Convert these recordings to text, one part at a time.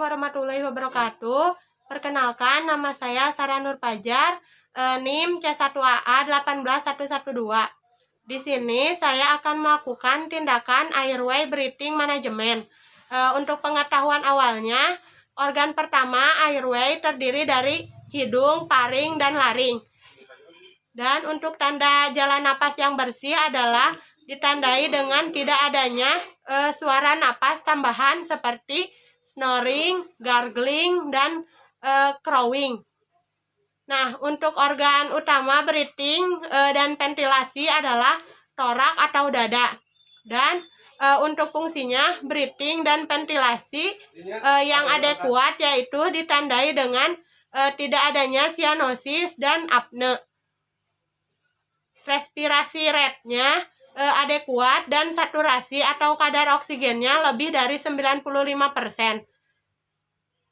warahmatullahi wabarakatuh. Perkenalkan, nama saya Sarah Nur Fajar, NIM C1AA 18112. Di sini saya akan melakukan tindakan airway breathing management. Untuk pengetahuan awalnya, organ pertama airway terdiri dari hidung, paring, dan laring. Dan untuk tanda jalan napas yang bersih adalah ditandai dengan tidak adanya suara napas tambahan seperti snoring, gargling, dan crowing. Nah, untuk organ utama breathing dan ventilasi adalah torak atau dada. Dan untuk fungsinya breathing dan ventilasi yang adekuat yaitu ditandai dengan tidak adanya cyanosis dan apne. Respirasi rate-nya adekuat dan saturasi atau kadar oksigennya lebih dari 95%.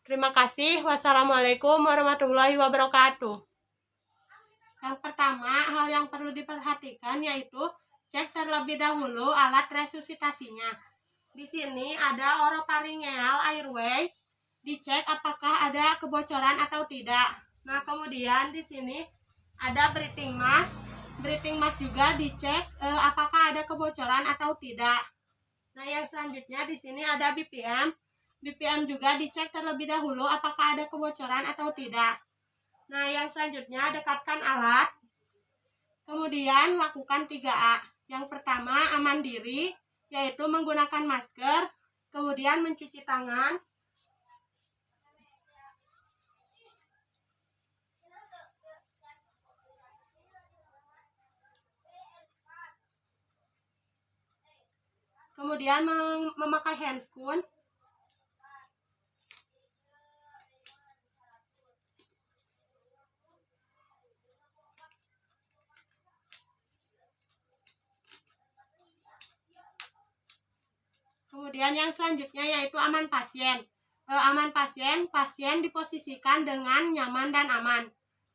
Terima kasih. Wassalamualaikum warahmatullahi wabarakatuh. Yang pertama, hal yang perlu diperhatikan yaitu cek terlebih dahulu alat resusitasinya. Di sini ada oropharyngeal airway, dicek apakah ada kebocoran atau tidak. Nah, kemudian di sini ada breathing mask. Breathing mask juga dicek apakah ada kebocoran atau tidak. Nah, yang selanjutnya di sini ada BPM. BPM juga dicek terlebih dahulu apakah ada kebocoran atau tidak. Nah, yang selanjutnya dekatkan alat. Kemudian lakukan 3A. Yang pertama, aman diri, yaitu menggunakan masker, kemudian mencuci tangan, kemudian memakai handscoon, kemudian yang selanjutnya yaitu aman pasien. Aman pasien, pasien diposisikan dengan nyaman dan aman.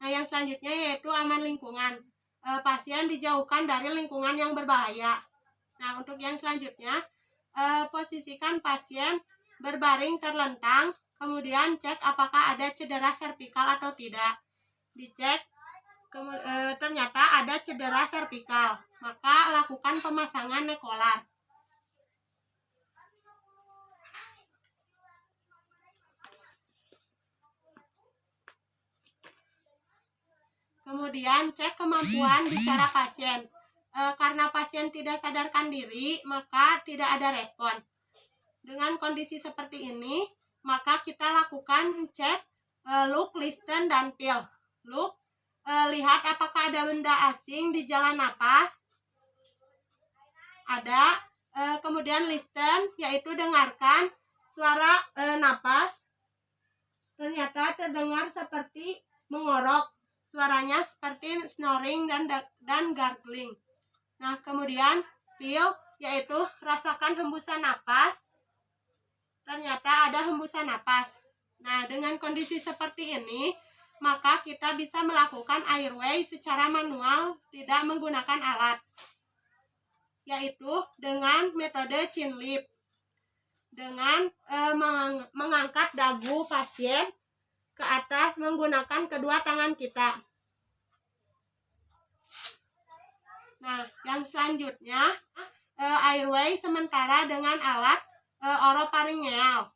Nah, yang selanjutnya yaitu aman lingkungan. Pasien dijauhkan dari lingkungan yang berbahaya. Nah, untuk yang selanjutnya, posisikan pasien berbaring terlentang, kemudian cek apakah ada cedera servikal atau tidak. Dicek, ternyata ada cedera servikal, maka lakukan pemasangan nekolar. Kemudian cek kemampuan bicara pasien. Karena pasien tidak sadarkan diri, maka tidak ada respon. Dengan kondisi seperti ini, maka kita lakukan cek look, listen, dan feel. Look, lihat apakah ada benda asing di jalan napas. Ada. Kemudian listen, yaitu dengarkan suara napas. Ternyata terdengar seperti mengorok. Suaranya seperti snoring dan gargling. Nah, kemudian feel, yaitu rasakan hembusan napas. Ternyata ada hembusan napas. Nah, dengan kondisi seperti ini, maka kita bisa melakukan airway secara manual, tidak menggunakan alat, yaitu dengan metode chin lip, dengan mengangkat dagu pasien ke atas menggunakan kedua tangan kita. Nah, yang selanjutnya airway sementara dengan alat oropharyngeal.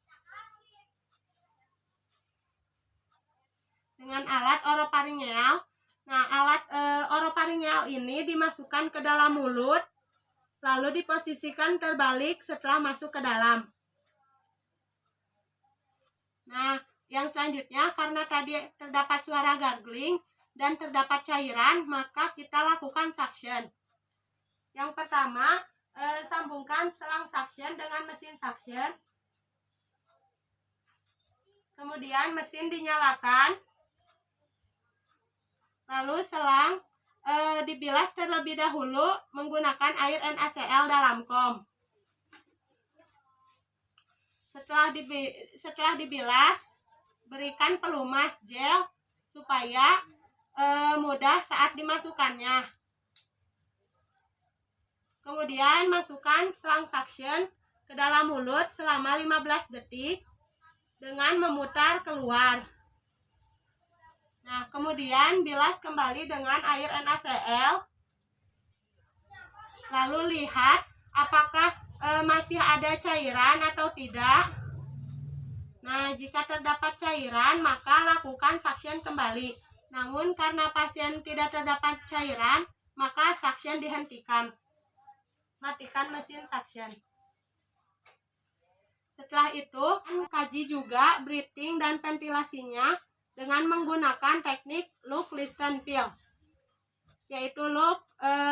Dengan alat oropharyngeal. Nah, alat oropharyngeal ini dimasukkan ke dalam mulut, lalu diposisikan terbalik setelah masuk ke dalam. Nah, yang selanjutnya, karena tadi terdapat suara gargling dan terdapat cairan, maka kita lakukan suction. Yang pertama, sambungkan selang suction dengan mesin suction. Kemudian mesin dinyalakan. Lalu selang dibilas terlebih dahulu menggunakan air NaCl dalam kom. Setelah dibilas, berikan pelumas gel supaya mudah saat dimasukkannya. Kemudian masukkan selang suction ke dalam mulut selama 15 detik dengan memutar keluar. Nah, kemudian bilas kembali dengan air NaCl. Lalu lihat apakah masih ada cairan atau tidak. Nah, jika terdapat cairan, maka lakukan suction kembali. Namun, karena pasien tidak terdapat cairan, maka suction dihentikan. Matikan mesin suction. Setelah itu, kaji juga breathing dan ventilasinya dengan menggunakan teknik look, listen, feel, yaitu look,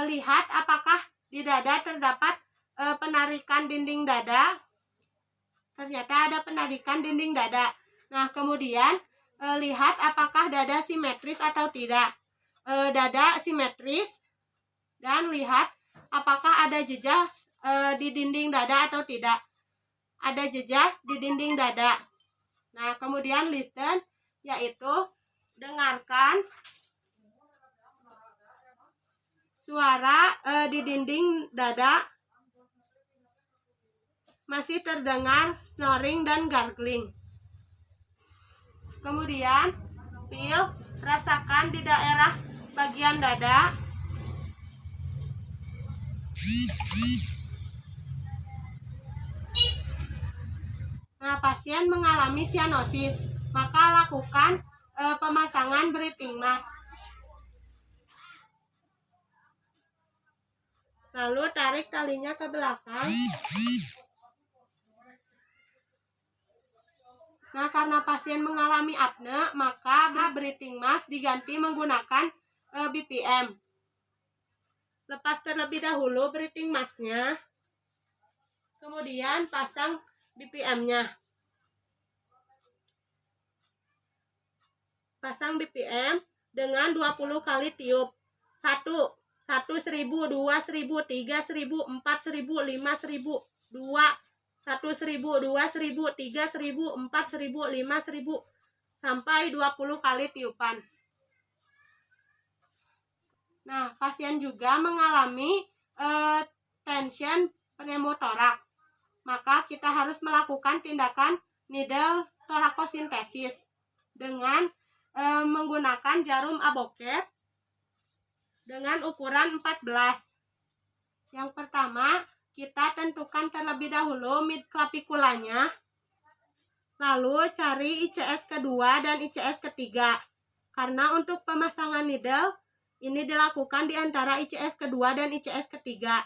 lihat apakah di dada terdapat penarikan dinding dada. Ternyata ada penarikan dinding dada. Nah, kemudian lihat apakah dada simetris atau tidak. Dada simetris, dan lihat apakah ada jejas di dinding dada atau tidak. Ada jejas di dinding dada. Nah, kemudian listen, yaitu dengarkan suara di dinding dada masih terdengar snoring dan gargling. Kemudian feel, rasakan di daerah bagian dada. Nah, pasien mengalami sianosis, maka lakukan pemasangan breathing mask. Lalu tarik talinya ke belakang. Nah, karena pasien mengalami apne, maka breathing mask diganti menggunakan BPM. Lepas terlebih dahulu breathing masknya, kemudian pasang BPM-nya. Pasang BPM dengan 20 kali tiup. 1, 1000, 2000, 3000, 4000, 5000, 2, 1000, 2000, 3000, 4000, 5000, sampai 20 kali tiupan. Nah, pasien juga mengalami tension pneumotorak. Maka kita harus melakukan tindakan needle torakosintesis dengan menggunakan jarum aboket dengan ukuran 14. Yang pertama, kita tentukan terlebih dahulu mid claviculanya. Lalu cari ICS kedua dan ICS ketiga. Karena untuk pemasangan needle ini dilakukan di antara ICS kedua dan ICS ketiga.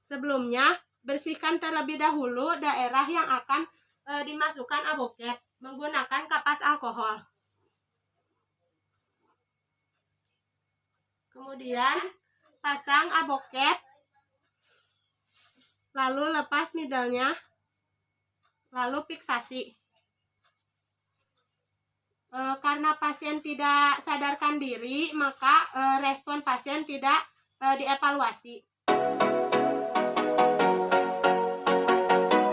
Sebelumnya, bersihkan terlebih dahulu daerah yang akan dimasukkan aboket menggunakan kapas alkohol. Kemudian, pasang aboket, lalu lepas needle-nya, lalu fiksasi. Karena pasien tidak sadarkan diri, maka respon pasien tidak dievaluasi.